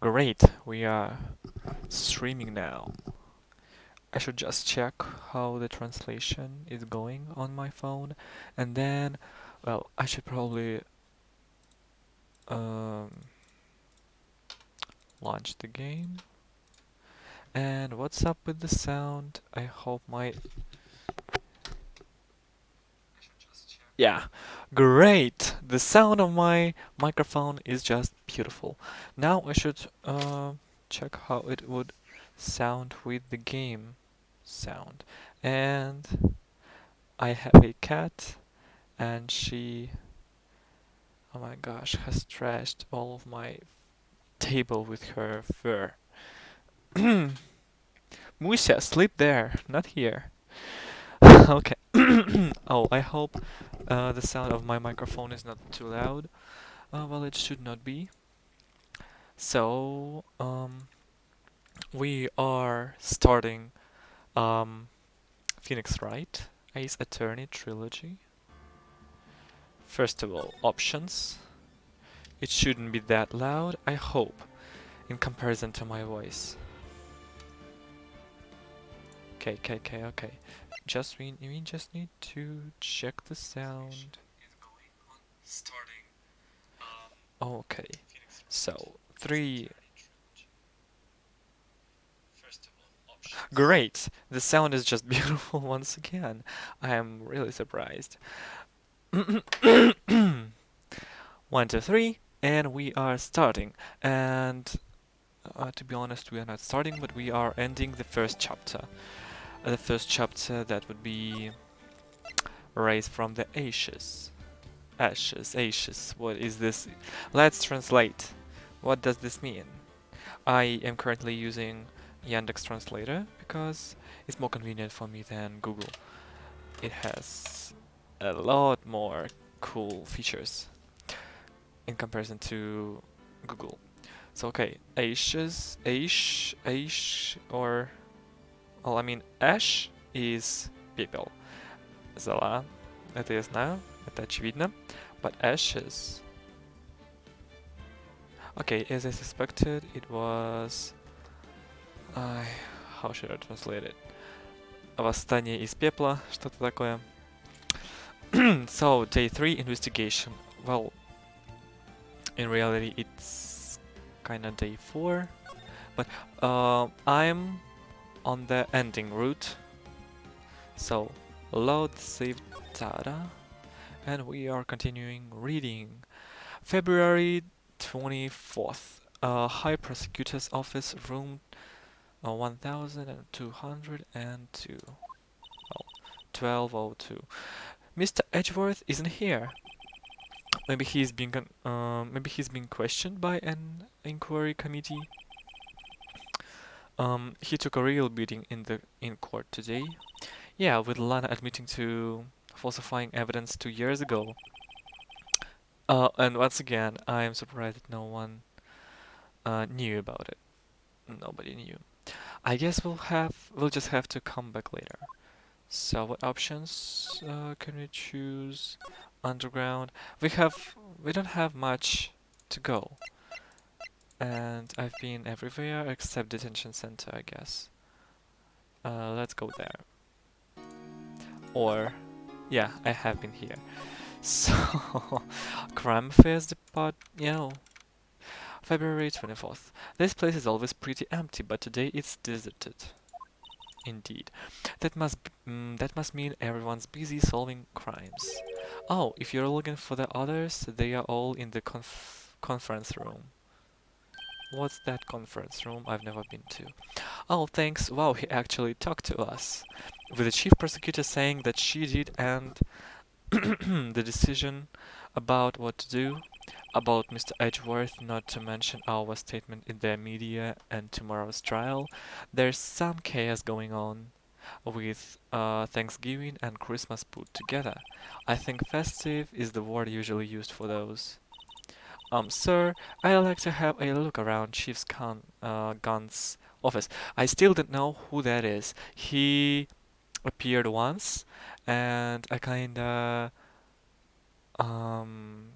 Great, we are streaming now. I should just check how the translation is going on my phone, and then, well, I should probably um, launch the game. And what's up with the sound? I hope my... Yeah, great! The sound of my microphone is just beautiful. Now I should check how it would sound with the game sound. And I have a cat, and she, oh my gosh, has trashed all of my table with her fur. Musha, sleep there, not here. Okay. Oh, I hope the sound of my microphone is not too loud. Well, it should not be. So, we are starting Phoenix Wright, Ace Attorney Trilogy. First of all, options. It shouldn't be that loud, I hope, in comparison to my voice. Okay. We just need to check the sound. Okay, so 3. Great! The sound is just beautiful once again. I am really surprised. 1, 2, 3, and we are starting. And to be honest, we are not starting, but we are ending the first chapter. The first chapter that would be raised from the ashes. Ashes. What is this? Let's translate. What does this mean? I am currently using Yandex Translator because it's more convenient for me than Google. It has a lot more cool features in comparison to Google. So okay, or well, I mean, ash is people. Зола, это я знаю, это очевидно, but ashes. Okay, as I suspected, it was... how should I translate it? Восстание из пепла, что-то такое. So, day 3 investigation. Well, in reality, it's kinda day 4, but I'm on the ending route. So, load saved data, and we are continuing reading. February 24th, High Prosecutor's Office, room 1202. Well, 1202. Mr. Edgeworth isn't here. Maybe he's being questioned by an inquiry committee. He took a real beating in court today. Yeah, with Lana admitting to falsifying evidence 2 years ago. And once again, I am surprised that no one knew about it. Nobody knew. I guess we'll just have to come back later. So what options can we choose? Underground. We don't have much to go. And I've been everywhere except detention center, I guess. Let's go there. Or, yeah, I have been here. So, Crime Affairs Depart, February 24th. This place is always pretty empty, but today it's deserted. Indeed. That must mean everyone's busy solving crimes. Oh, if you're looking for the others, they are all in the conference room. What's that conference room? I've never been to. Oh, thanks. Wow, he actually talked to us. With the chief prosecutor saying that she did and the decision about what to do, about Mr. Edgeworth, not to mention our statement in the media and tomorrow's trial, there's some chaos going on with Thanksgiving and Christmas put together. I think festive is the word usually used for those. Sir, I'd like to have a look around Chief's Gun's office. I still don't know who that is. He appeared once, and I kinda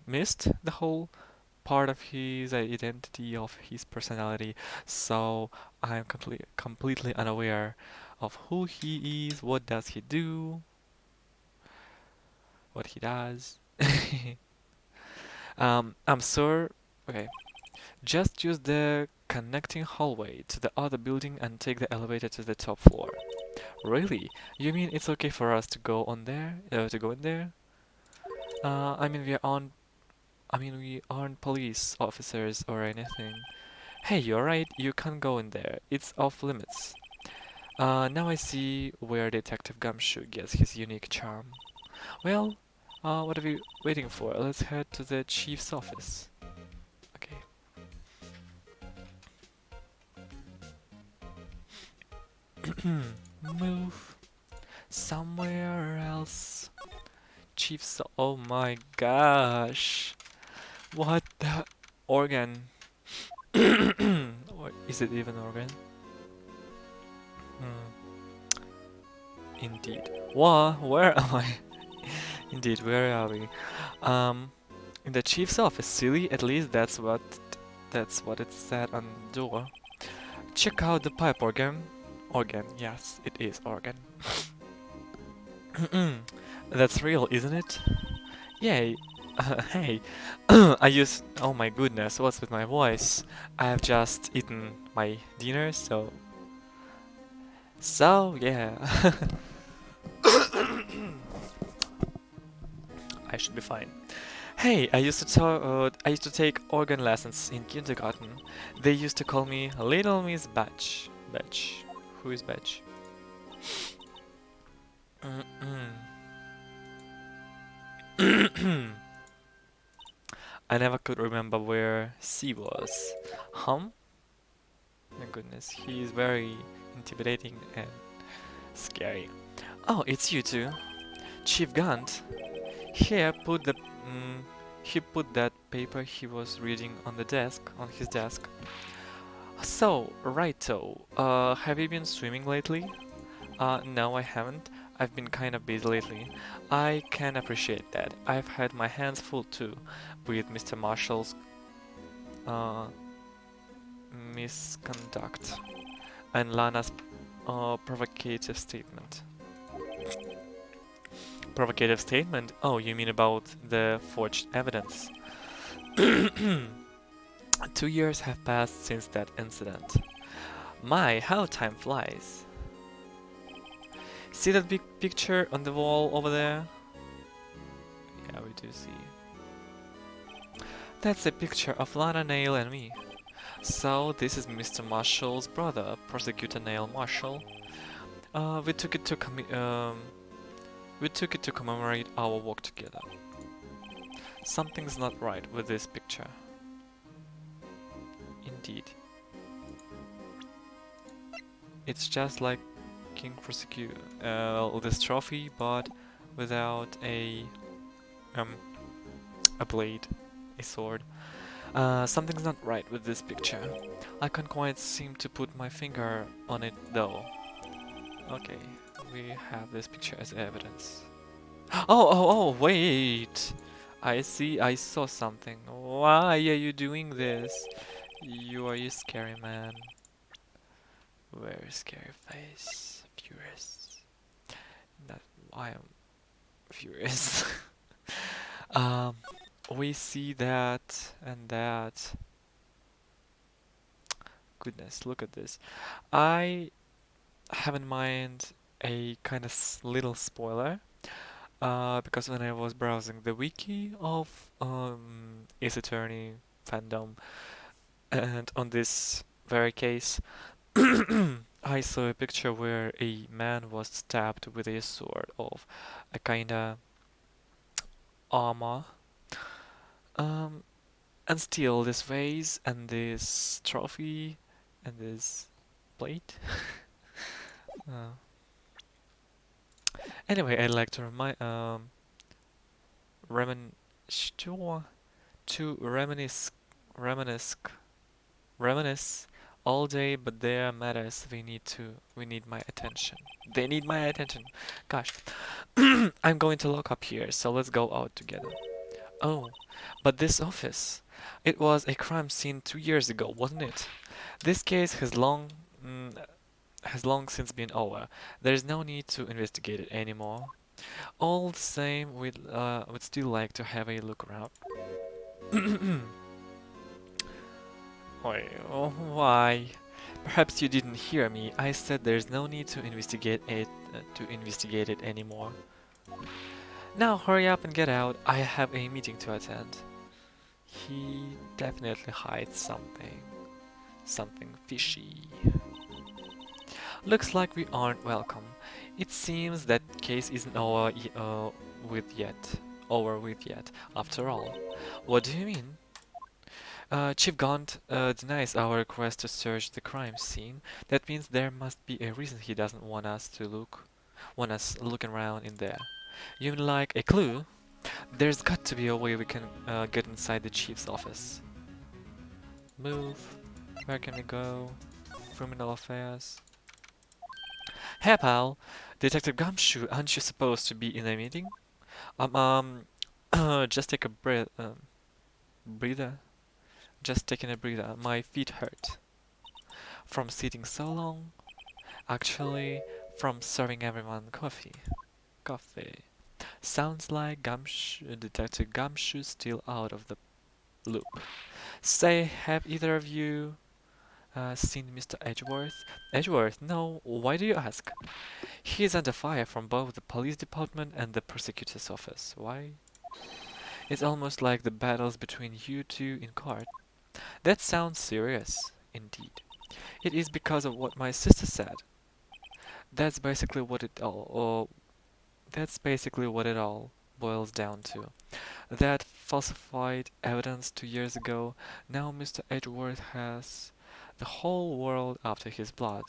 missed the whole part of his identity, of his personality, so I'm completely unaware of who he is, what does he do, what he does. I'm sure. Okay, just use the connecting hallway to the other building and take the elevator to the top floor. Really? You mean it's okay for us to go on there? To go in there? I mean we aren't police officers or anything. Hey, you're right. You can't go in there. It's off limits. Now I see where Detective Gumshoe gets his unique charm. Well, what are we waiting for? Let's head to the chief's office. Okay. Move somewhere else. Chief's. Oh my gosh. What the organ? Or is it even organ? Hmm. Indeed. What? Where am I? Indeed, where are we? Um, in the chief's office, silly. At least that's what it said on the door. Check out the pipe organ. Organ, yes, it is organ. That's real, isn't it? Yay. Hey, I use. Oh my goodness, what's with my voice? I have just eaten my dinner, so. So, yeah. I should be fine. Hey, I used to take organ lessons in kindergarten. They used to call me Little Miss Batch. Batch. Who is Batch? I never could remember where C was. Hum? My goodness, he is very intimidating and scary. Oh, it's you two. Chief Gant. Here, he put that paper he was reading on the desk, on his desk. So, righto, have you been swimming lately? No, I haven't. I've been kind of busy lately. I can appreciate that. I've had my hands full too, with Mr. Marshall's uh, misconduct and Lana's provocative statement. Provocative statement? Oh, you mean about the forged evidence? 2 years have passed since that incident. My, how time flies. See that big picture on the wall over there? Yeah, we do see. That's a picture of Lana Nail and me. So, this is Mr. Marshall's brother, Prosecutor Nail Marshall. We took it to commemorate our work together. Something's not right with this picture. Indeed. It's just like King Prosecute this trophy, but without a blade, a sword. Something's not right with this picture. I can't quite seem to put my finger on it though. Okay, we have this picture as evidence. Oh, wait! I see, I saw something. Why are you doing this? You are a scary man. Very scary face. Furious. That's why I'm furious. um, we see that and that. Goodness, look at this. I have in mind a kind of little spoiler. Because when I was browsing the wiki of Ace Attorney fandom, and on this very case, I saw a picture where a man was stabbed with a sword of a kinda armor. Um, and still this vase and this trophy and this plate. uh, anyway, I'd like to remin sure to reminisce all day, but there are matters we need my attention. They need my attention. Gosh, I'm going to lock up here, so let's go out together. Oh, but this office. It was a crime scene 2 years ago, wasn't it? This case has long since been over. There is no need to investigate it anymore. All the same, we'd still like to have a look around. Why? Perhaps you didn't hear me. I said there's no need to investigate it anymore. Now hurry up and get out. I have a meeting to attend. He definitely hides something. Something fishy. Looks like we aren't welcome. It seems that case isn't with yet. Over with yet, after all. What do you mean? Chief Gaunt denies our request to search the crime scene. That means there must be a reason he doesn't want us looking around in there. You mean like a clue? There's got to be a way we can get inside the chief's office. Move. Where can we go? Criminal affairs. Hey pal, Detective Gumshoe, aren't you supposed to be in a meeting? Just take a breather. Just taking a breather. My feet hurt. From sitting so long. Actually, from serving everyone coffee. Coffee. Sounds like Detective Gumshoe's still out of the loop. Say, have either of you seen Mr. Edgeworth? Edgeworth? No. Why do you ask? He is under fire from both the police department and the prosecutor's office. Why? It's almost like the battles between you two in court. That sounds serious, indeed. It is because of what my sister said. That's basically what it all, that's basically what it all boils down to. That falsified evidence 2 years ago, now Mr. Edgeworth has the whole world after his blood.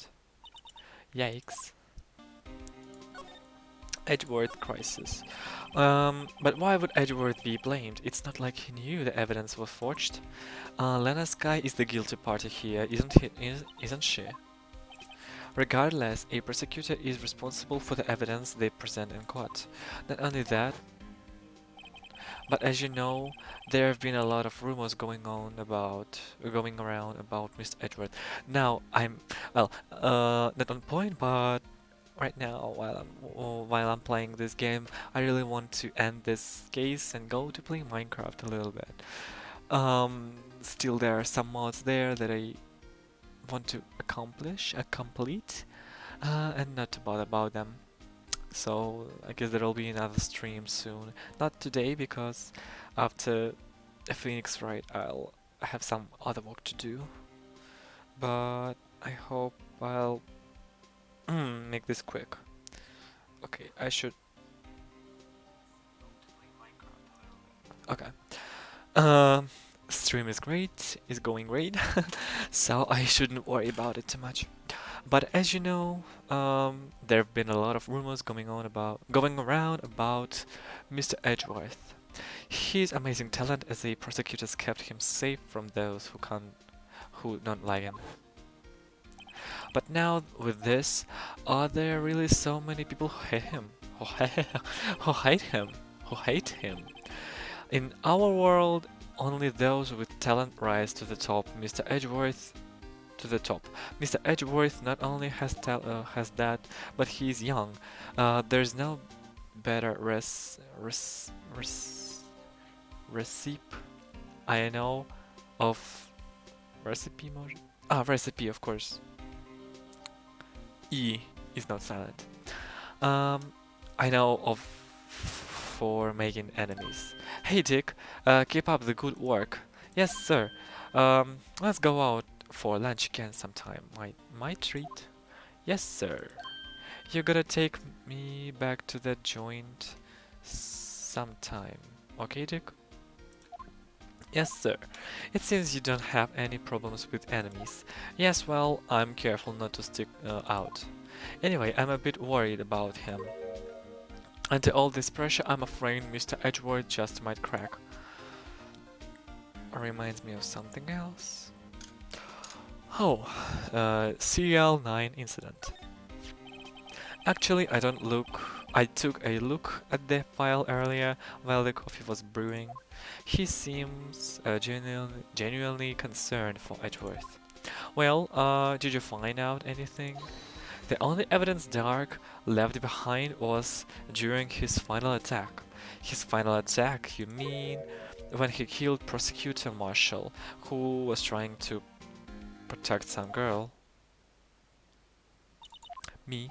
Yikes. Edgeworth crisis. But why would Edgeworth be blamed? It's not like he knew the evidence was forged. Lena Skye is the guilty party here, isn't she? Regardless, a prosecutor is responsible for the evidence they present in court. Not only that, but as you know, there have been a lot of rumors going around about Mr. Edgeworth. Now, not on point, but right now, while I'm playing this game, I really want to end this case and go to play Minecraft a little bit. Still there are some mods there that I want to complete, and not to bother about them. So I guess there'll be another stream soon. Not today because after Phoenix Wright I'll have some other work to do. But I hope I'll make this quick. Okay, I should. Okay. Stream is great, is going great, so I shouldn't worry about it too much. But as you know, there have been a lot of rumors going around about Mr. Edgeworth. His amazing talent as a prosecutor has kept him safe from those who don't like him. But now with this, are there really so many people who hate him? Who hate him? In our world, only those with talent rise to the top. Mr. Edgeworth to the top. Mr. Edgeworth not only has that, but he's young. There's no better recipe I know of recipe, of course. E is not silent. I know of for making enemies. Hey Dick, keep up the good work. Yes, sir. Let's go out for lunch again sometime. My treat. Yes, sir. You gotta take me back to that joint sometime. Okay, Dick? Yes, sir. It seems you don't have any problems with enemies. Yes, well, I'm careful not to stick out. Anyway, I'm a bit worried about him. Under all this pressure, I'm afraid Mr. Edgeworth just might crack. Reminds me of something else. Oh, CL9 incident. Actually, I took a look at the file earlier while the coffee was brewing. He seems genuinely concerned for Edgeworth. Well, did you find out anything? The only evidence Dark left behind was during his final attack. His final attack, you mean? When he killed Prosecutor Marshall, who was trying to protect some girl. Me.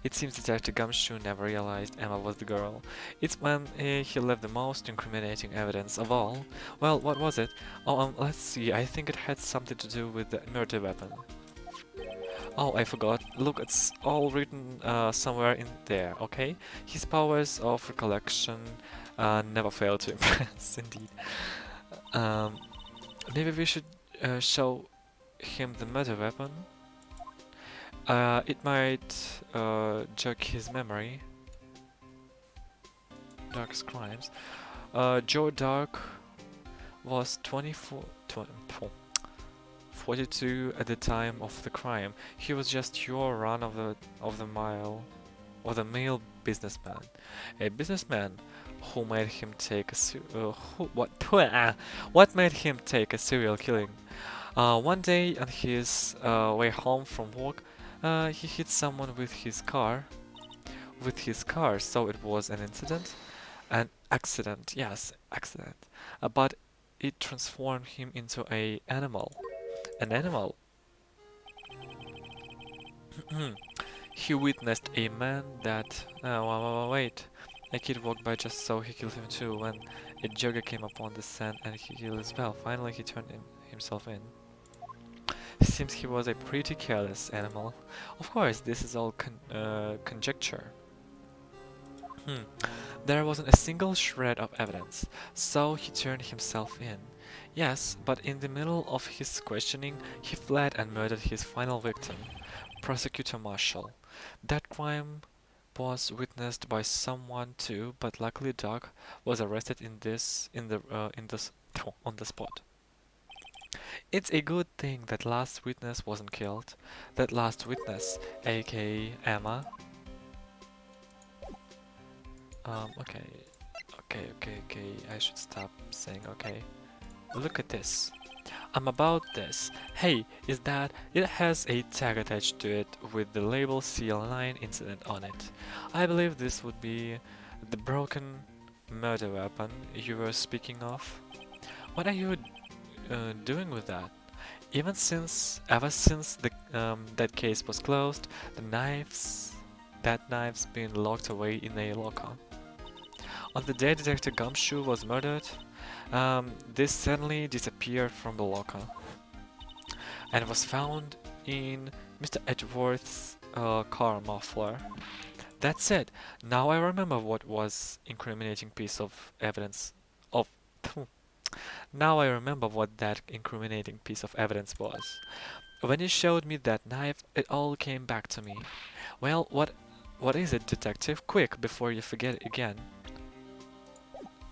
It seems Detective Gumshoe never realized Emma was the girl. It's when he left the most incriminating evidence of all. Well, what was it? Oh, let's see. I think it had something to do with the murder weapon. Oh, I forgot. Look, it's all written somewhere in there, okay? His powers of recollection never fail to impress, indeed. Um, Maybe we should show him the murder weapon. It might jog his memory. Dark's crimes. Joe Dark was 42 at the time of the crime. He was just your run of the male businessman. A businessman who made him take a what made him take a serial killing. One day on his way home from work, he hit someone with his car. So it was an incident, an accident. Yes, accident. But it transformed him into a animal. An animal. He witnessed a man that. Wait. A kid walked by just so he killed him too. When a jogger came upon the sand and he killed as well. Finally, he turned himself in. Seems he was a pretty careless animal. Of course, this is all conjecture. There wasn't a single shred of evidence, so he turned himself in. Yes, but in the middle of his questioning, he fled and murdered his final victim, Prosecutor Marshall. That crime was witnessed by someone too, but luckily Doc was arrested on the spot. It's a good thing that last witness wasn't killed. That last witness, aka Emma. Okay. Okay. I should stop saying okay. Look at this. I'm about this. Hey, is that? It has a tag attached to it with the label CL9 incident on it. I believe this would be the broken murder weapon you were speaking of. What are you doing with that? Ever since that case was closed, that knife's been locked away in a locker. On the day Detective Gumshoe was murdered, this suddenly disappeared from the locker and was found in Mr. Edgeworth's car muffler. That's it. Now I remember what was incriminating piece of evidence of. Now I remember what that incriminating piece of evidence was. When you showed me that knife, it all came back to me. Well, what is it, detective? Quick, before you forget it again.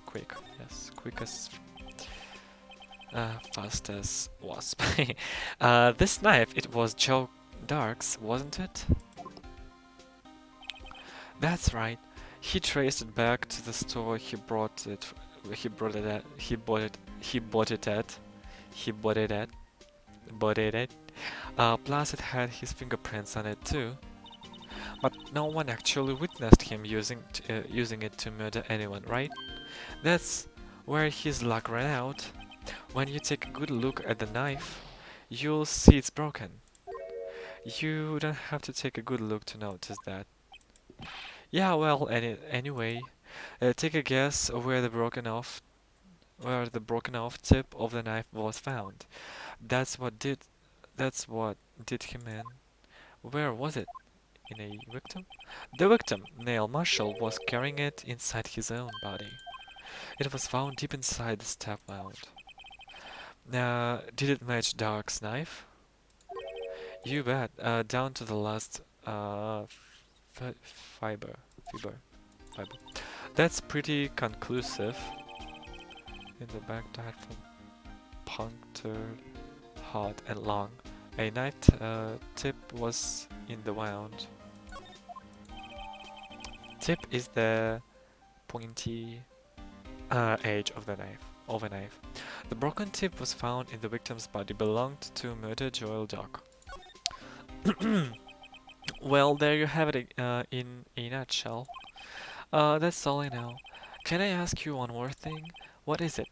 Quick, yes, quick as fast as wasp. This knife, it was Joe Dark's, wasn't it? That's right. He traced it back to the store he bought it at. Plus it had his fingerprints on it too. But no one actually witnessed him using it to murder anyone, right? That's where his luck ran out. When you take a good look at the knife, you'll see it's broken. You don't have to take a good look to notice that. Yeah, well, anyway, take a guess where the broken off tip of the knife was found. That's what did him in. Where was it? In a victim? The victim, Neil Marshall, was carrying it inside his own body. It was found deep inside the step mount. Did it match Dark's knife? You bet. Down to the last fiber. That's pretty conclusive. In the back died from punctured, hard and long. A knife tip was in the wound. Tip is the pointy edge of the knife. of a knife. The broken tip was found in the victim's body, belonged to murdered Joel Dog. Well, there you have it in a nutshell. That's all I know. Can I ask you one more thing? What is it?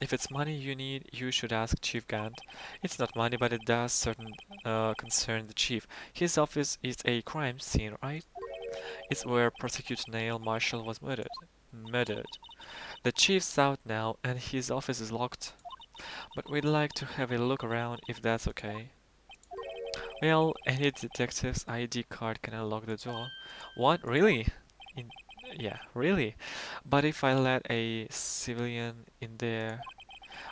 If it's money you need, you should ask Chief Gant. It's not money, but it does certain concern the chief. His office is a crime scene, right? It's where Prosecutor Neil Marshall was murdered. The chief's out now, and his office is locked. But we'd like to have a look around, if that's okay. Well, any detective's ID card can unlock the door. What? Really? In yeah, really? But if I let a civilian in there,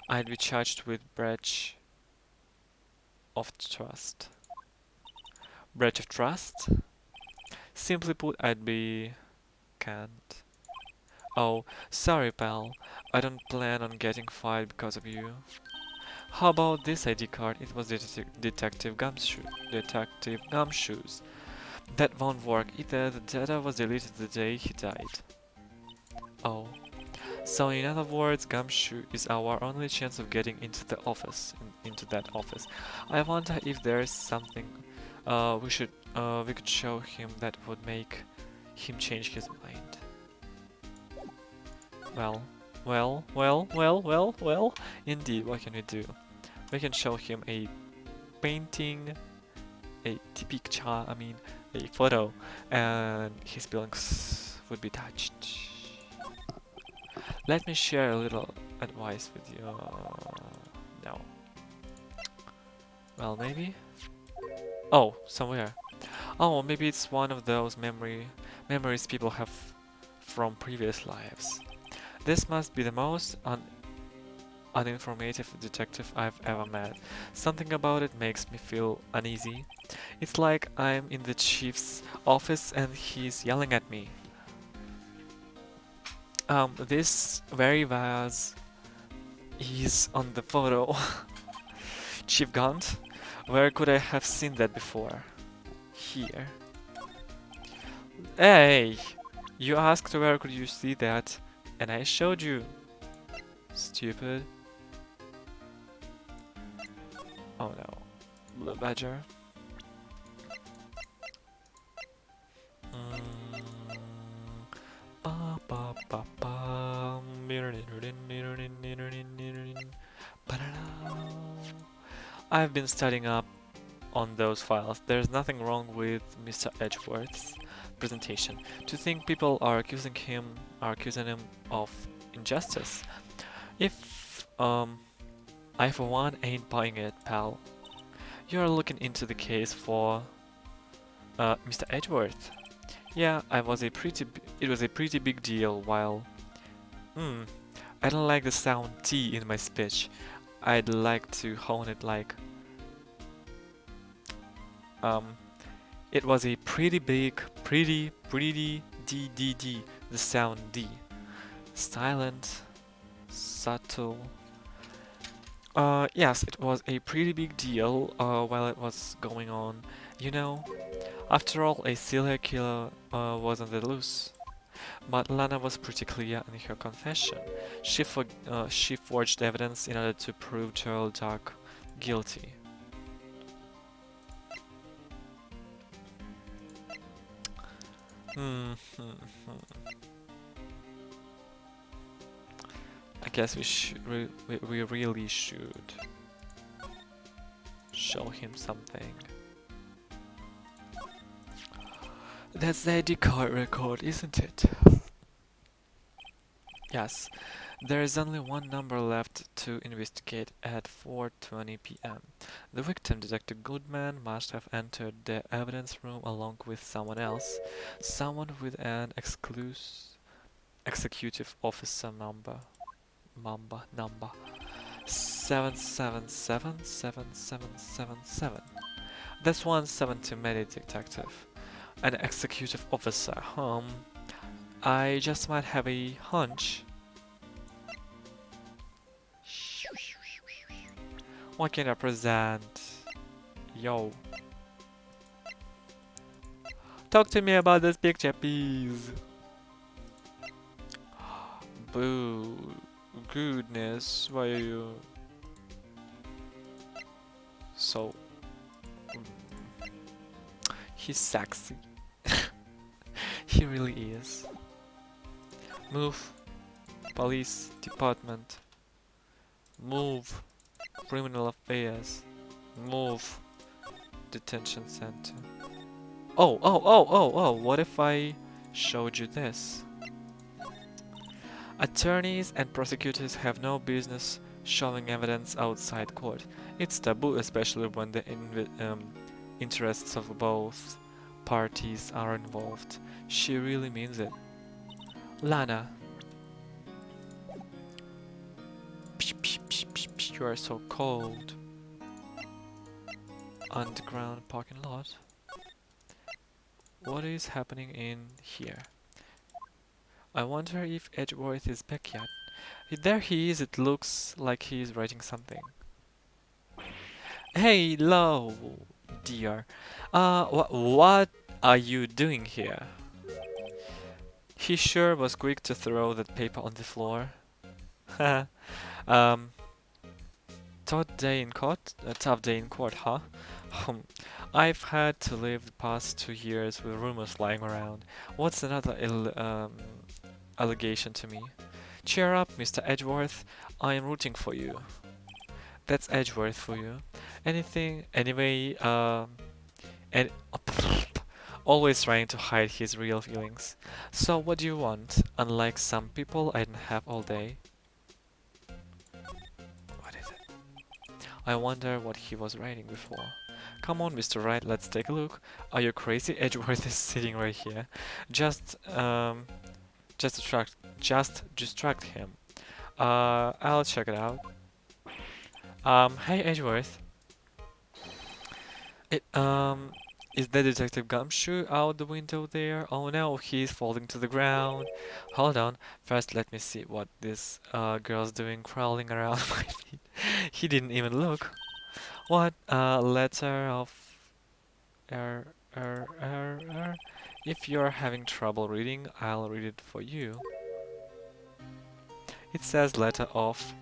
I'd be charged with breach of trust. Breach of trust? Simply put, I'd be can't. Oh, sorry, pal. I don't plan on getting fired because of you. How about this ID card? It was Detective Gumshoes. That won't work either. The data was deleted the day he died. Oh. So in other words, Gumshoe is our only chance of getting into the office, into that office. I wonder if there's something we could show him that would make him change his mind. Well. Indeed, what can we do? We can show him a painting, a picture, a photo, and his feelings would be touched. Let me share a little advice with you. No. Well, maybe? Oh, somewhere. Oh, maybe it's one of those memories people have from previous lives. This must be the most uninformative detective I've ever met. Something about it makes me feel uneasy. It's like I'm in the chief's office and he's yelling at me. This very vase is on the photo. Chief Gant? Where could I have seen that before? Here. Hey! You asked where could you see that, and I showed you. Stupid. Oh no. Blue Badger. I've been studying up on those files. There's nothing wrong with Mr. Edgeworth's presentation. To think people are accusing him of injustice. If I for one ain't buying it, pal. You're looking into the case for Mr. Edgeworth. Yeah, it was a pretty big deal. While I don't like the sound T in my speech. I'd like to hone it like it was a pretty big, pretty D, the sound D. Silent, subtle. Yes, it was a pretty big deal while it was going on. You know, after all, a serial killer was on the loose. But Lana was pretty clear in her confession. She forged evidence in order to prove Joel Duck guilty. I guess we really should show him something. That's the ID card record, isn't it? Yes. There is only one number left to investigate at 4:20 p.m. The victim, Detective Goodman, must have entered the evidence room along with someone else, someone with an executive officer number 7777777. That's 17 too many, detective. An executive officer, I just might have a hunch. What can I present? Yo. Talk to me about this picture, please. Boo. goodness, why are you so... He's sexy. He really is. Move, police department. Move, criminal affairs. Move, detention center. Oh, what if I showed you this? Attorneys and prosecutors have no business showing evidence outside court. It's taboo, especially when the interests of both parties are involved. She really means it. Lana. You are so cold. Underground parking lot. What is happening in here? I wonder if Edgeworth is back yet. There he is, it looks like he is writing something. Hey, hello, dear. What are you doing here? He sure was quick to throw that paper on the floor. um, tough day in court, huh? I've had to live the past 2 years with rumors flying around. What's another allegation to me? Cheer up, Mr. Edgeworth. I am rooting for you. That's Edgeworth for you. Anyway, and always trying to hide his real feelings. So what do you want? Unlike some people, I didn't have all day. What is it? I wonder what he was writing before. Come on, Mr. Wright, let's take a look. Are you crazy? Edgeworth is sitting right here. Just distract him. I'll check it out. Hey Edgeworth. Is the Detective Gumshoe out the window there? Oh no, he's falling to the ground. Hold on. First, let me see what this girl's doing crawling around my feet. He didn't even look. What? Letter of... If you're having trouble reading, I'll read it for you. It says letter of...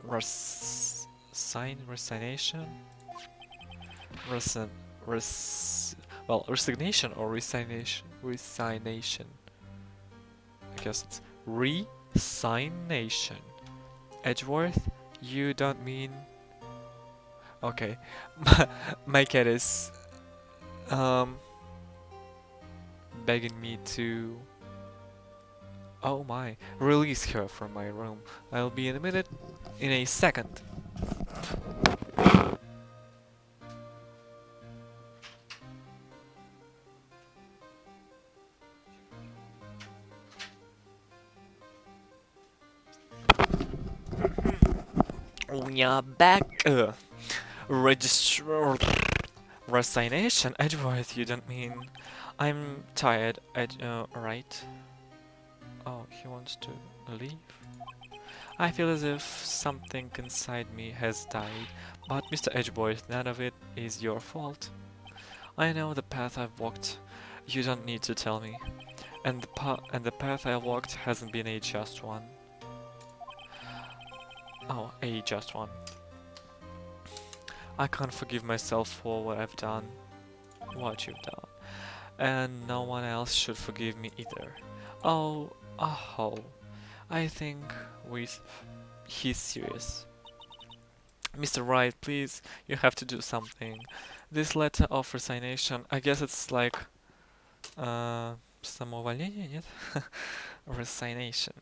resignation? Resignation or resignation? Resignation. I guess it's resignation. Edgeworth, you don't mean... Okay. My cat is begging me to... Oh my, release her from my room. I'll be in a minute, in a second. We are back. Register... Resignation? Edgeworth, you don't mean... I'm tired, right? Oh, he wants to leave? I feel as if something inside me has died, but Mr. Edgeworth, none of it is your fault. I know the path I've walked. You don't need to tell me. And the path I walked hasn't been a just one. Oh, a just one. I can't forgive myself for what I've done. What you've done. And no one else should forgive me either. Oh, I think he's serious. Mr. Wright, please, you have to do something. This letter of resignation, I guess it's like... самоувольнение, нет? Resignation.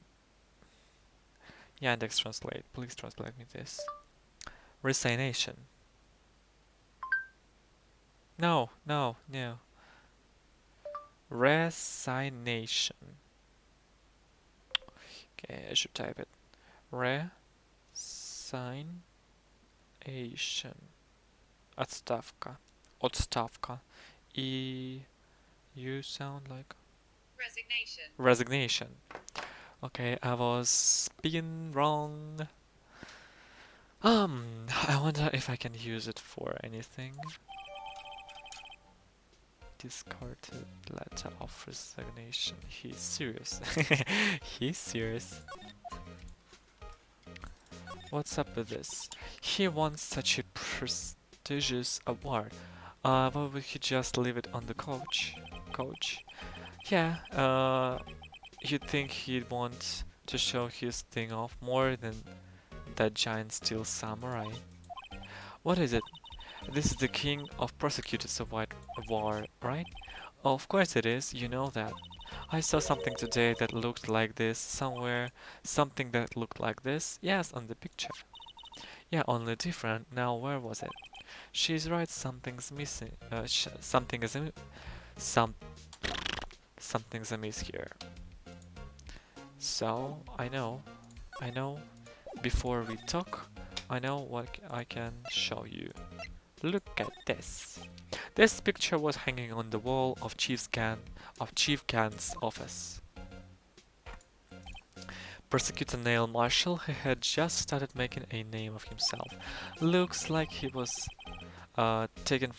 Yandex translate, please translate me this. Resignation. No. Resignation. Okay, I should type it. Resignation. Отставка. Отставка. You sound like... Resignation. Okay, I was speaking wrong. I wonder if I can use it for anything. Discarded letter of resignation. He's serious. He's serious. What's up with this? He won such a prestigious award. Why would he just leave it on the coach? Coach? Yeah, you'd think he'd want to show his thing off more than that giant steel samurai. What is it? This is the king of prosecutors of white war, right? Oh, of course it is, you know that. I saw something today that looked like this somewhere. Something that looked like this? Yes, on the picture. Yeah, only different. Now, where was it? She's right, something's missing. Some something's amiss here. So, I know. Before we talk, I know what I can show you. Look at this. This picture was hanging on the wall of Chief Gan's office. Prosecutor Neil Marshall, who had just started making a name of himself, looks like he was taken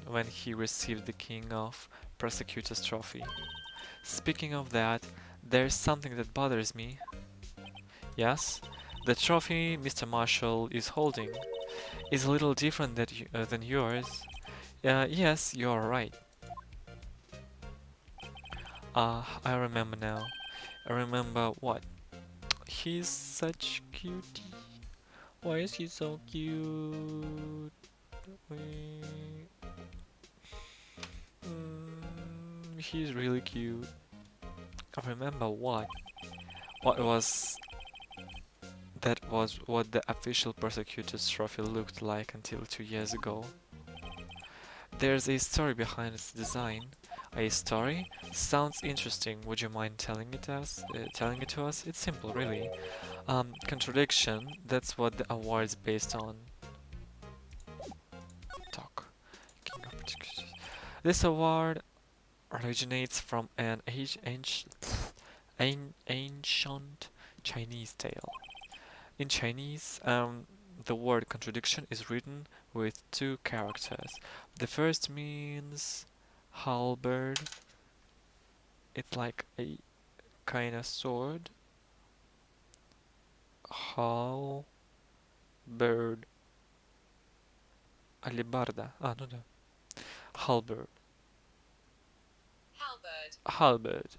when he received the King of Prosecutors trophy. Speaking of that, there's something that bothers me. Yes, the trophy Mr. Marshall is holding is a little different than yours. Yes, you're right. I remember now. I remember what? He's such cutie. Why is he so cute? He's really cute. I remember what? What was That was what the official prosecutor's trophy looked like until 2 years ago. There's a story behind its design. A story? Sounds interesting. Would you mind telling it to us? It's simple, really. Contradiction. That's what the award's based on. Talk. King of Prosecutors. This award originates from an ancient Chinese tale. In Chinese, the word contradiction is written with two characters. The first means halberd. It's like a kind of sword. Halberd. Алебарда. Ну да. Halberd. Halberd.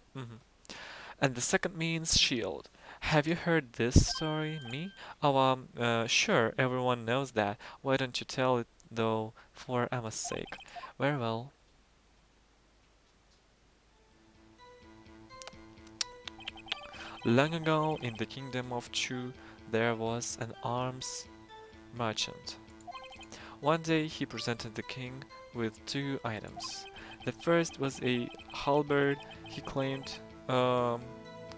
And the second means shield. Have you heard this story? Me? Oh, sure, everyone knows that. Why don't you tell it, though, for Emma's sake? Very well. Long ago, in the kingdom of Chu, there was an arms merchant. One day, he presented the king with two items. The first was a halberd he claimed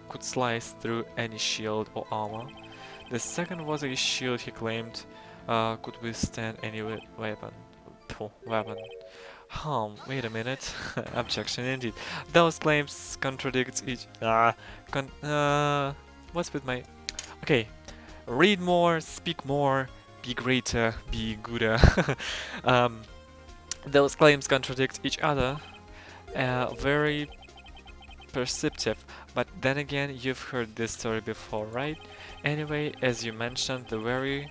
could slice through any shield or armor. The second was a shield he claimed could withstand any weapon. Weapon. Wait a minute. Objection indeed. Those claims contradict each. What's with my. Okay. Read more, speak more, be greater, be gooder. um, those claims contradict each other. Very perceptive, but then again, you've heard this story before, right? Anyway, as you mentioned, the very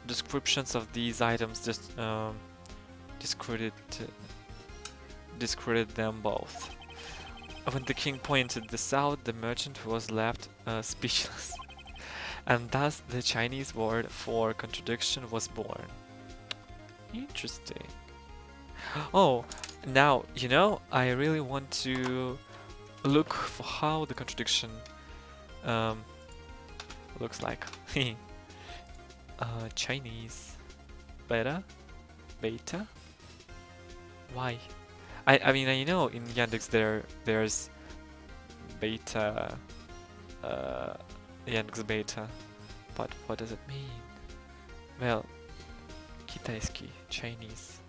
descriptions of these items just discredit them both. When the king pointed this out, the merchant was left speechless, and thus the Chinese word for contradiction was born. Interesting. Oh, now, I really want to look for how the contradiction looks like. Chinese. Beta? Why? I mean, I know in Yandex there's beta, Yandex beta, but what does it mean? Well, китайский, Chinese.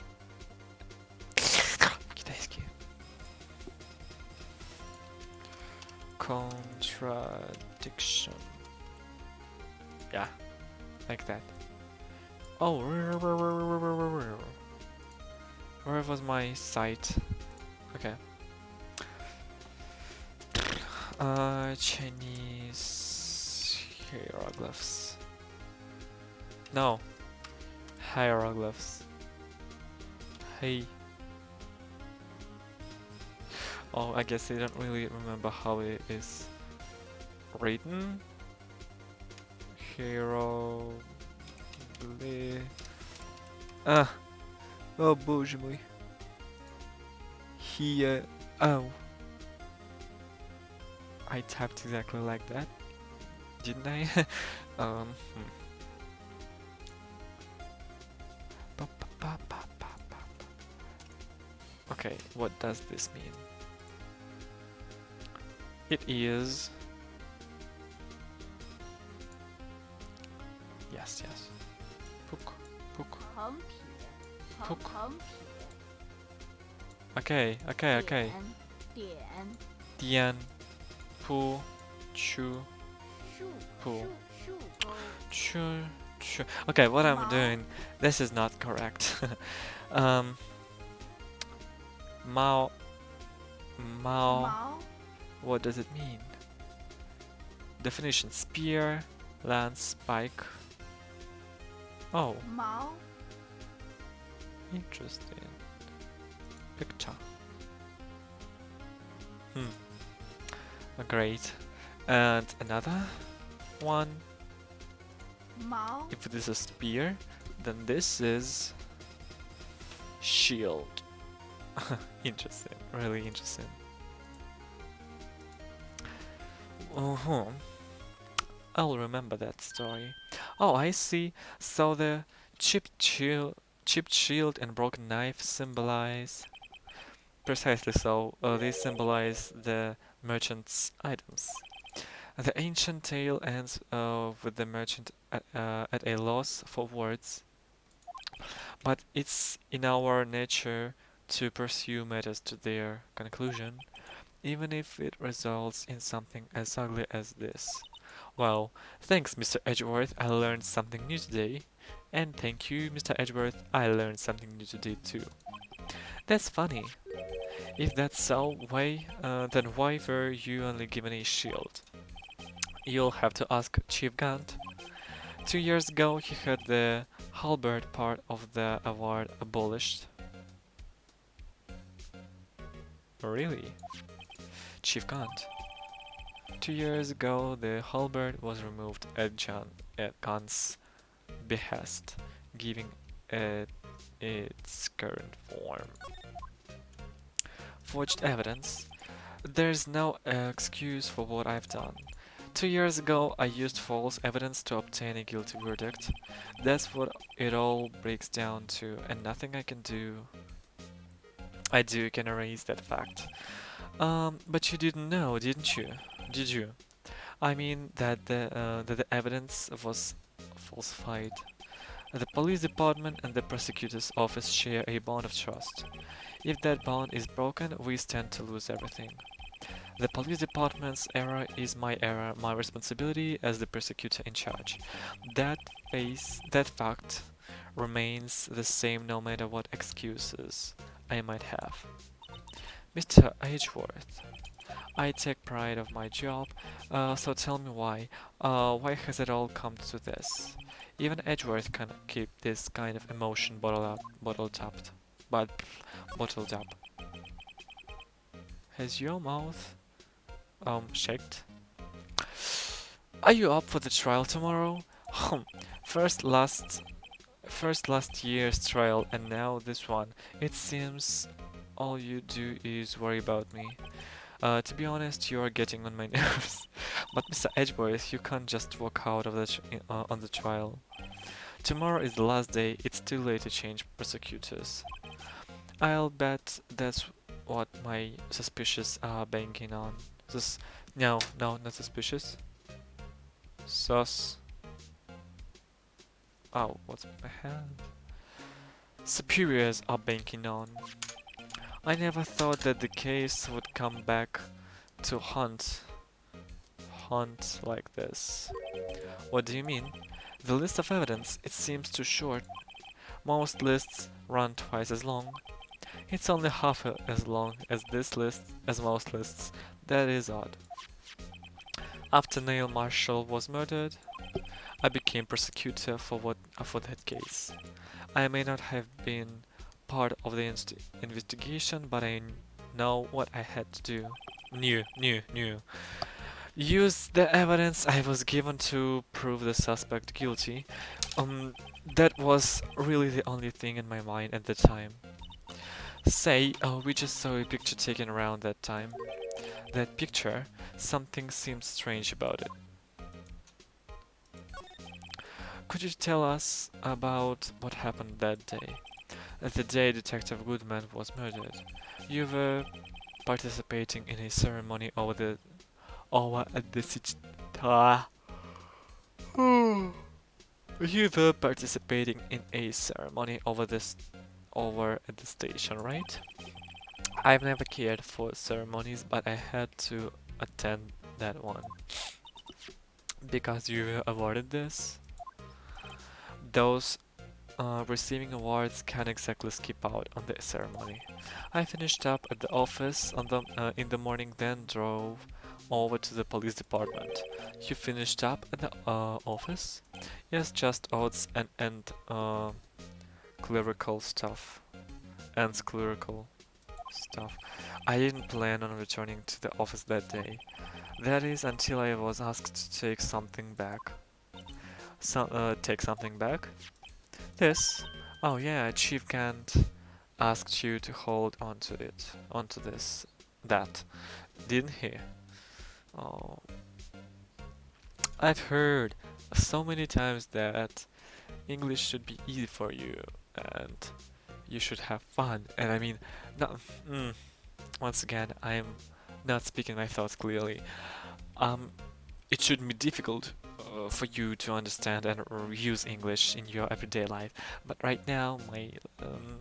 Китайский. Contradiction. Yeah, like that. Oh, where was my site? Okay. Chinese Hieroglyphs. No. Hieroglyphs. Hey. Oh, I guess I don't really remember how it is written. Hieroglyph. Ah. Oh, боже мой. Here. Oh. I tapped exactly like that, didn't I? Ba, ba, ba, ba, ba, ba. Okay, what does this mean? It is... Yes, yes. Puk, puk, puk. Okay, okay, okay. Dian, pu, chu, pu, chu, chu. Okay, what I'm doing, this is not correct. um, Mao, Mao, what does it mean? Definition: spear, lance, spike. Oh, interesting. Picture. Great. And another one. If it is a spear, then this is shield. Interesting, really interesting. I'll remember that story. Oh, I see. So the chipped shield and broken knife symbolize... Precisely so. They symbolize the merchant's items. The ancient tale ends with the merchant at a loss for words, but it's in our nature to pursue matters to their conclusion, even if it results in something as ugly as this. Well, thanks, Mr. Edgeworth, I learned something new today. And thank you, Mr. Edgeworth, I learned something new today too. That's funny. If that's so, then why were you only given a shield? You'll have to ask Chief Gant. 2 years ago, he had the halberd part of the award abolished. Really? Chief Gant. 2 years ago, the halberd was removed at Gant's behest, giving it its current form. Forged evidence. There's no excuse for what I've done. 2 years ago, I used false evidence to obtain a guilty verdict. That's what it all breaks down to, and nothing I do can erase that fact. But you didn't know, didn't you? Did you? I mean that the evidence was falsified. The police department and the prosecutor's office share a bond of trust. If that bond is broken, we stand to lose everything. The police department's error is my error, my responsibility as the prosecutor in charge. That fact remains the same no matter what excuses I might have. Mr. Edgeworth, I take pride of my job, so tell me why. Why has it all come to this? Even Edgeworth can keep this kind of emotion bottled up. Has your mouth shaked? Are you up for the trial tomorrow? First last year's trial and now this one. It seems all you do is worry about me. To be honest, you are getting on my nerves. But Mr. Edgeworth, you can't just walk out of on the trial. Tomorrow is the last day. It's too late to change prosecutors. I'll bet that's what my suspicious are banking on. No, not suspicious. Oh, what's my hand? Superiors are banking on. I never thought that the case would come back to haunt like this. What do you mean? The list of evidence, it seems too short. Most lists run twice as long. It's only half as long as this list, as most lists. That is odd. After Neil Marshall was murdered, I became prosecutor for that case. I may not have been part of the investigation, but I know what I had to do. Knew. Use the evidence I was given to prove the suspect guilty. Um, that was really the only thing in my mind at the time. Say, we just saw a picture taken around that time. That picture, something seemed strange about it. Could you tell us about what happened that day? The day Detective Goodman was murdered. You were participating in a ceremony over at the You were participating in a ceremony over at the station, right? I've never cared for ceremonies, but I had to attend that one. Because you were awarded this? Those receiving awards can't exactly skip out on the ceremony. I finished up at the office in the morning, then drove over to the police department. You finished up at the office? Yes, just odds and clerical stuff. And clerical stuff. I didn't plan on returning to the office that day. That is until I was asked to take something back. Take something back? This? Oh yeah, Chief Gant asked you to hold onto that, didn't he? Oh, I've heard so many times that English should be easy for you and you should have fun. And I mean, not, once again, I'm not speaking my thoughts clearly. Um, it shouldn't be difficult for you to understand and use English in your everyday life. But right now,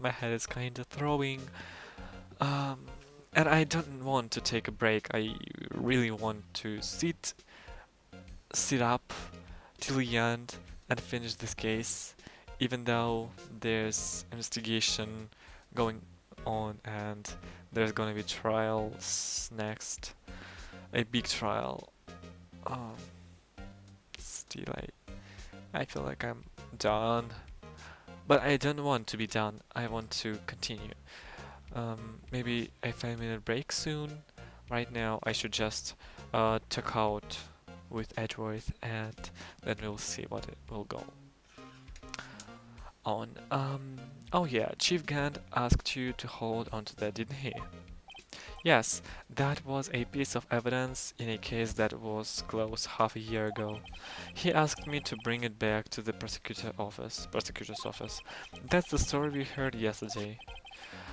my head is kind of throwing, um, and I don't want to take a break. I really want to sit up till the end and finish this case, even though there's investigation going on and there's gonna be trials next, a big trial. Um, Still, I feel like I'm done, but I don't want to be done. I want to continue. Maybe a 5-minute break soon. Right now, I should just talk out with Edgeworth, and then we'll see what it will go on. Oh yeah, Chief Gant asked you to hold onto that, didn't he? Yes, that was a piece of evidence in a case that was closed half a year ago. He asked me to bring it back to the prosecutor's office. That's the story we heard yesterday.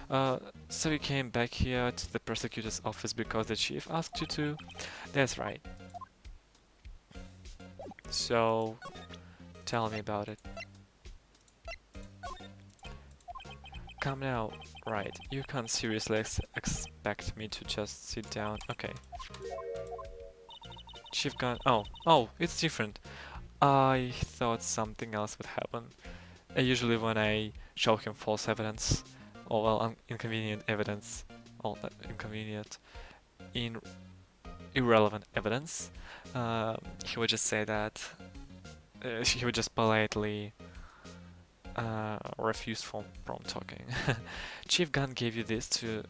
So you came back here to the prosecutor's office because the chief asked you to? That's right. So, tell me about it. Come now, right, you can't seriously expect me to just sit down. Okay. Chief Gun. Oh, it's different. I thought something else would happen. Usually when I show him false evidence, or well, inconvenient evidence, or not inconvenient, in irrelevant evidence, he would just say that he would just politely refuse from talking. Chief Gunn gave this to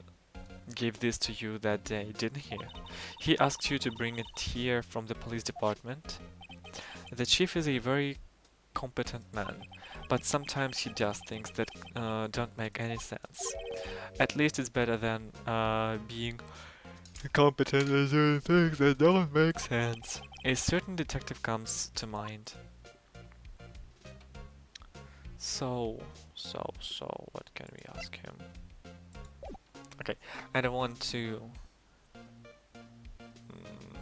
you that day, didn't he? He asked you to bring it here from the police department. The chief is a very competent man, but sometimes he does things that don't make any sense. At least it's better than being competent and doing things that don't make sense. A certain detective comes to mind. So, what can we ask him? Okay, I don't want to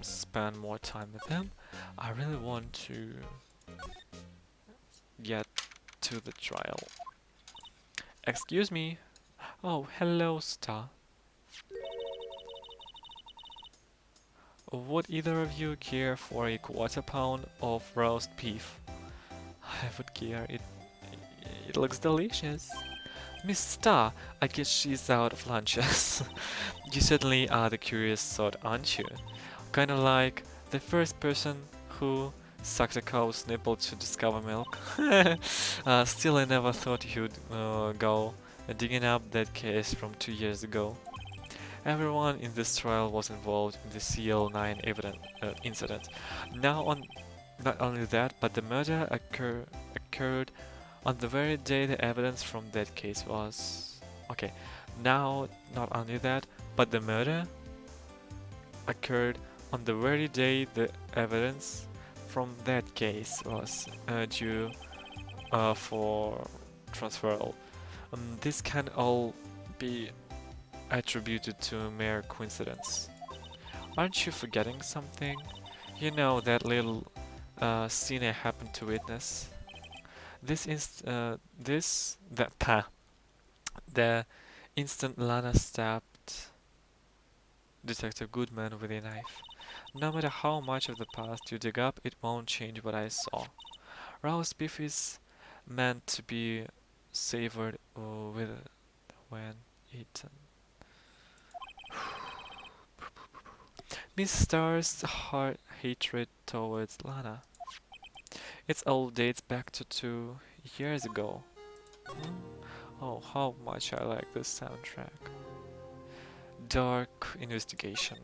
spend more time with him. I really want to get to the trial. Excuse me. Oh, hello, Star. Would either of you care for a quarter pound of roast beef? I would care. It looks delicious. Miss Star, I guess she's out of lunches. You certainly are the curious sort, aren't you? Kinda like The first person who sucked a cow's nipple to discover milk. Still, I never thought you'd go digging up that case from 2 years ago. Everyone in this trial was involved in the CL9 incident. Now, not only that, but the murder occurred on the very day the evidence from that case was. Okay, now not only that, but the murder occurred on the very day the evidence from that case was due for transferal. This can all be attributed to mere coincidence. Aren't you forgetting something? You know that little scene I happened to witness. The instant Lana stabbed Detective Goodman with a knife. No matter how much of the past you dig up, it won't change what I saw. Roast beef is meant to be savored with when eaten. Miss Star's heart hatred towards Lana. It all dates back to 2 years ago. Hmm? Oh, how much I like this soundtrack. Dark Investigation.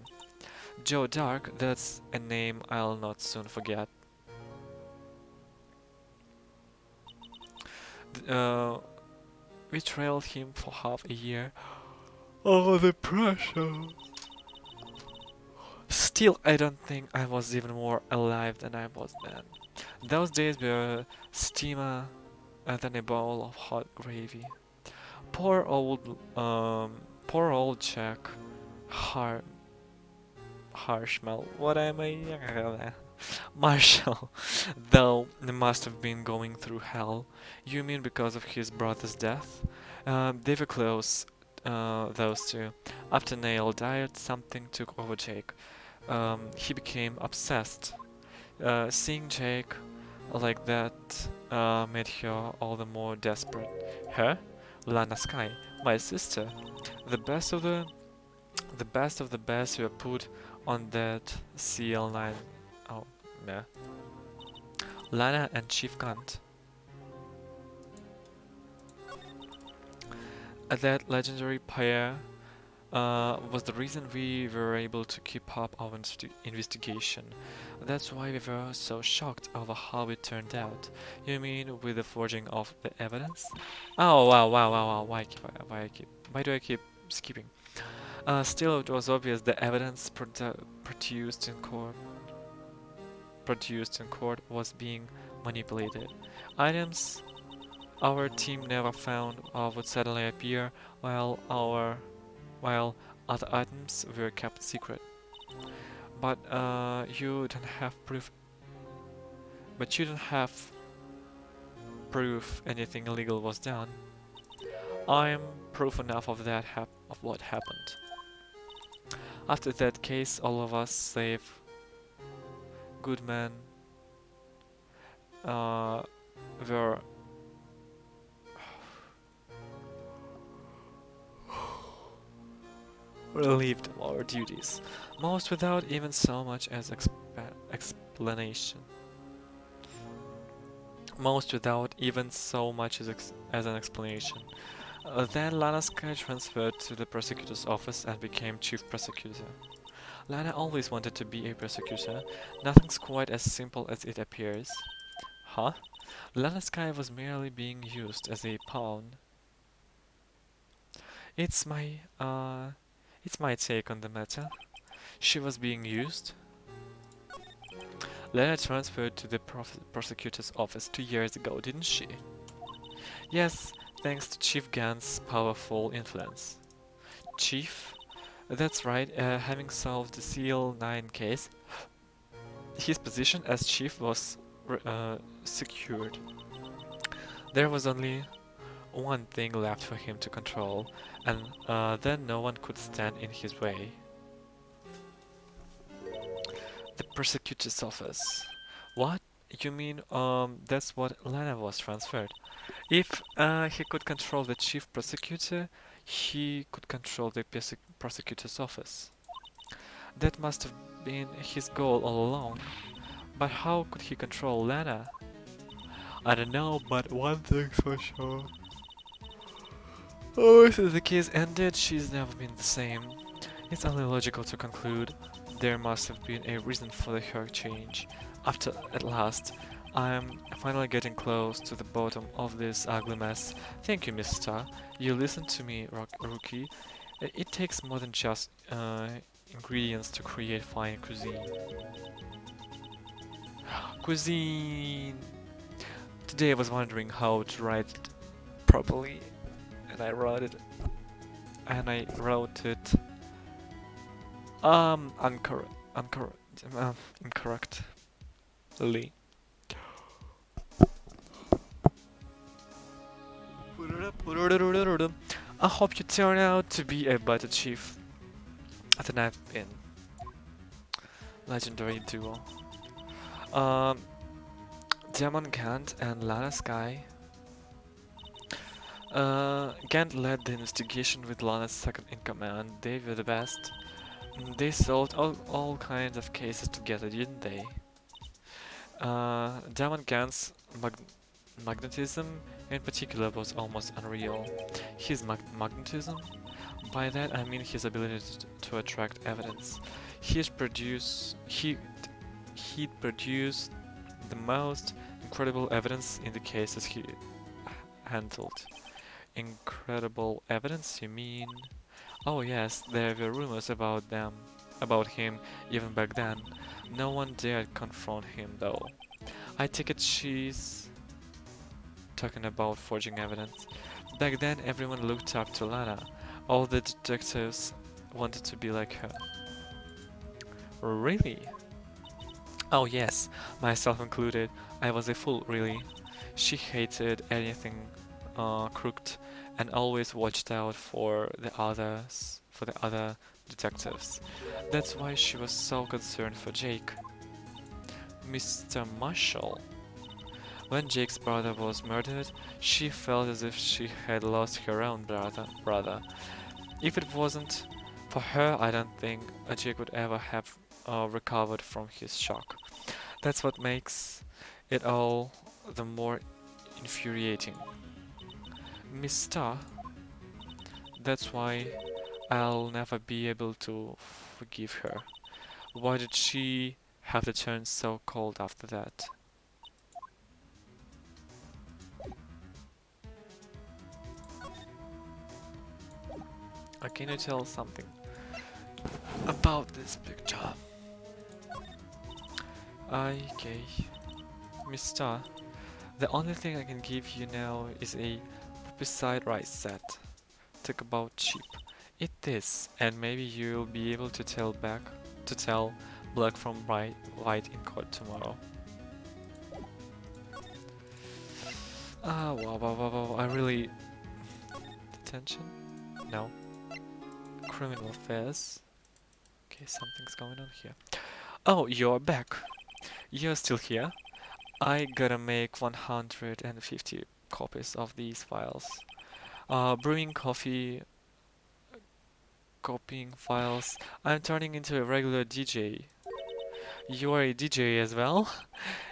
Joe Dark, that's a name I'll not soon forget. Uh, we trailed him for half a year. Oh, the pressure. Still, I don't think I was even more alive than I was then. Those days were steamer than a bowl of hot gravy. Poor old, poor old Jack Har Harshmel. What am I? Marshall, though must have been going through hell. You mean because of his brother's death? They were close, those two. After Neil died, something took over Jake. He became obsessed. Seeing Jake like that made her all the more desperate. Her? Lana Sky, my sister. The best of the best were put on that CL9. Oh, yeah. Lana and Chief Gunt. That legendary pair was the reason we were able to keep up our investigation. That's why we were so shocked over how it turned out. You mean with the forging of the evidence? Oh wow! Why do I keep skipping? Still, it was obvious the evidence produced in court was being manipulated. Items our team never found would suddenly appear while other items were kept secret. But you don't have proof. But you don't have proof anything illegal was done. I'm proof enough of of what happened. After that case, all of us, save Goodman, were relieved of our duties, most without even so much as explanation. Most without even so much as an explanation. Then Lana Sky transferred to the prosecutor's office and became chief prosecutor. Lana always wanted to be a prosecutor. Nothing's quite as simple as it appears. Huh? Lana Sky was merely being used as a pawn. It's my, it's my take on the matter. She was being used. Lana transferred to the prosecutor's office 2 years ago, didn't she? Yes, thanks to Chief Gant's powerful influence. Chief? That's right, having solved the CL9 case, his position as chief was secured. There was only one thing left for him to control, and then no one could stand in his way. The prosecutor's office. What? You mean, that's what Lana was transferred? If he could control the chief prosecutor, he could control the prosecutor's office. That must have been his goal all along. But how could he control Lana? I don't know, but one thing's for sure. Oh, since the case ended, she's never been the same. It's only logical to conclude there must have been a reason for her change. At last, I'm finally getting close to the bottom of this ugly mess. Thank you, Miss Star. You listened to me, Rookie. It takes more than just ingredients to create fine cuisine. Cuisine! Today I was wondering how to write it properly, and I wrote it. Incorrect. Incorrectly. I hope you turn out to be a better chief than I've been. Legendary duo. Um, Demon Gant and Lana Sky. Gant led the investigation with Lana's second in command. They were the best. They solved all kinds of cases together, didn't they? Damon Gant's magnetism in particular was almost unreal. His magnetism? By that I mean his ability to attract evidence. He'd produced the most incredible evidence in the cases he handled. Incredible evidence, you mean? Oh yes, there were rumors about him even back then. No one dared confront him though. I take it she's talking about forging evidence. Back then everyone looked up to Lana. All the detectives wanted to be like her. Really? Oh yes, myself included. I was a fool, really. She hated anything crooked and always watched out for the other detectives. That's why she was so concerned for Jake. Mr. Marshall. When Jake's brother was murdered, she felt as if she had lost her own brother. If it wasn't for her, I don't think Jake would ever have recovered from his shock. That's what makes it all the more infuriating. Miss Star, that's why I'll never be able to forgive her. Why did she have to turn so cold after that? Can you tell something about this picture? Okay, Miss Star, the only thing I can give you now is a beside rice set. Talk about cheap. Eat this, and maybe you'll be able to tell black from white in court tomorrow. Wow. I really... Detention? No. Criminal affairs? Okay, something's going on here. Oh, you're back. You're still here. I gotta make 150 copies of these files. Brewing coffee, copying files. I'm turning into a regular DJ. You are a DJ as well?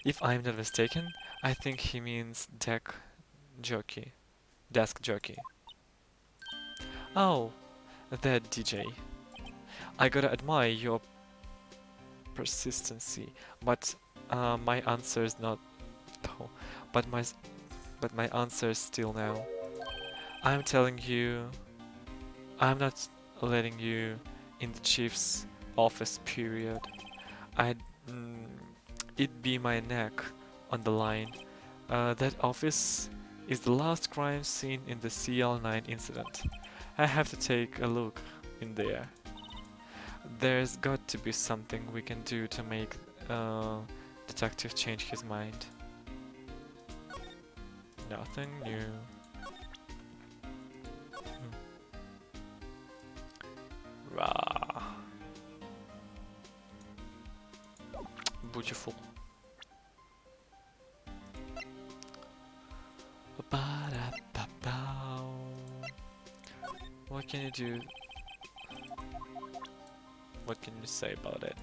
If I'm not mistaken, I think he means jockey. Desk jockey. Oh, that DJ. I gotta admire your persistency, but my answer is not though. But my answer is still no. I'm telling you, I'm not letting you in the chief's office. Period. I'd it'd be my neck on the line. That office is the last crime scene in the CL9 incident. I have to take a look in there. There's got to be something we can do to make detective change his mind. Nothing new. Rah. Beautiful. Ba-da-ba-bow. What can you do? What can you say about it?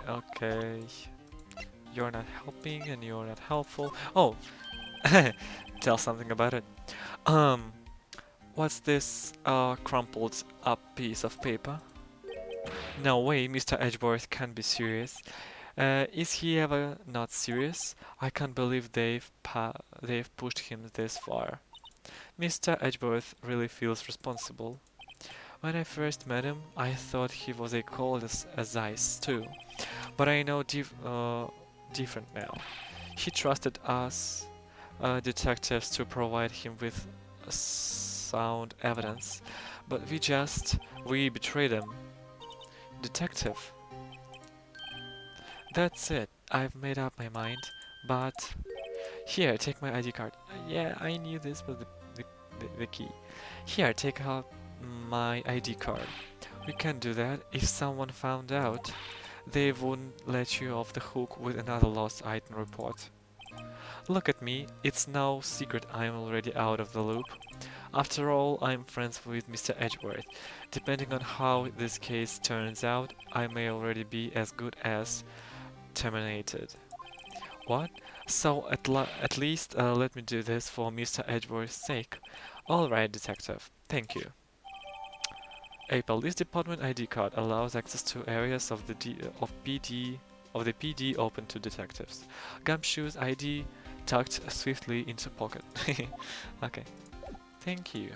Okay. You're not helping and you're not helpful. Oh, tell something about it. Um, what's this crumpled up piece of paper? No way, Mr. Edgeworth can't be serious. Is he ever not serious? I can't believe they've pushed him this far. Mr. Edgeworth really feels responsible. When I first met him, I thought he was as cold as ice too. But I know different now. He trusted us, detectives, to provide him with sound evidence, but we betrayed him. Detective, that's it. I've made up my mind, but here, take my ID card. Yeah, I knew this was the key. Here, take out my ID card. We can't do that. If someone found out, they wouldn't let you off the hook with another lost item report. Look at me, it's no secret I'm already out of the loop. After all, I'm friends with Mr. Edgeworth. Depending on how this case turns out, I may already be as good as terminated. What? So at least let me do this for Mr. Edgeworth's sake. Alright, detective. Thank you. A police department ID card allows access to areas of the PD open to detectives. Gumshoe's ID tucked swiftly into pocket. Okay. Thank you.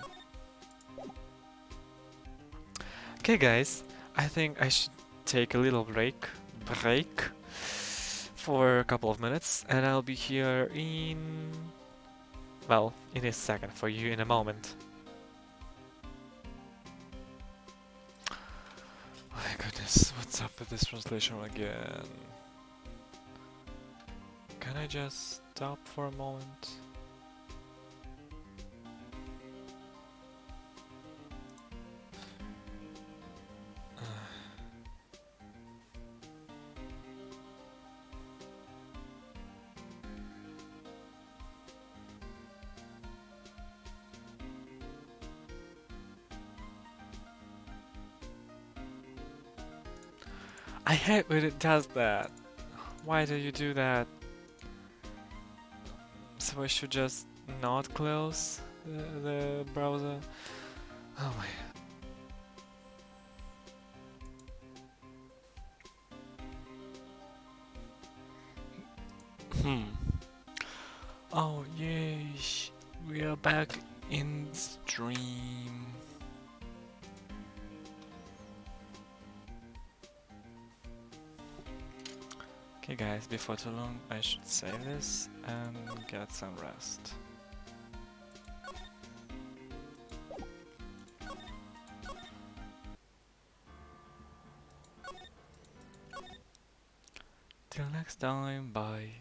Okay, guys. I think I should take a little break for a couple of minutes, and I'll be here well, in a second for you in a moment. Oh my goodness, what's up with this translation again? Can I just stop for a moment? I hate when it does that. Why do you do that? So I should just not close the browser? Oh my. Hmm. Oh yay! We are back in stream. Okay guys, before too long I should save this and get some rest. Till next time, bye.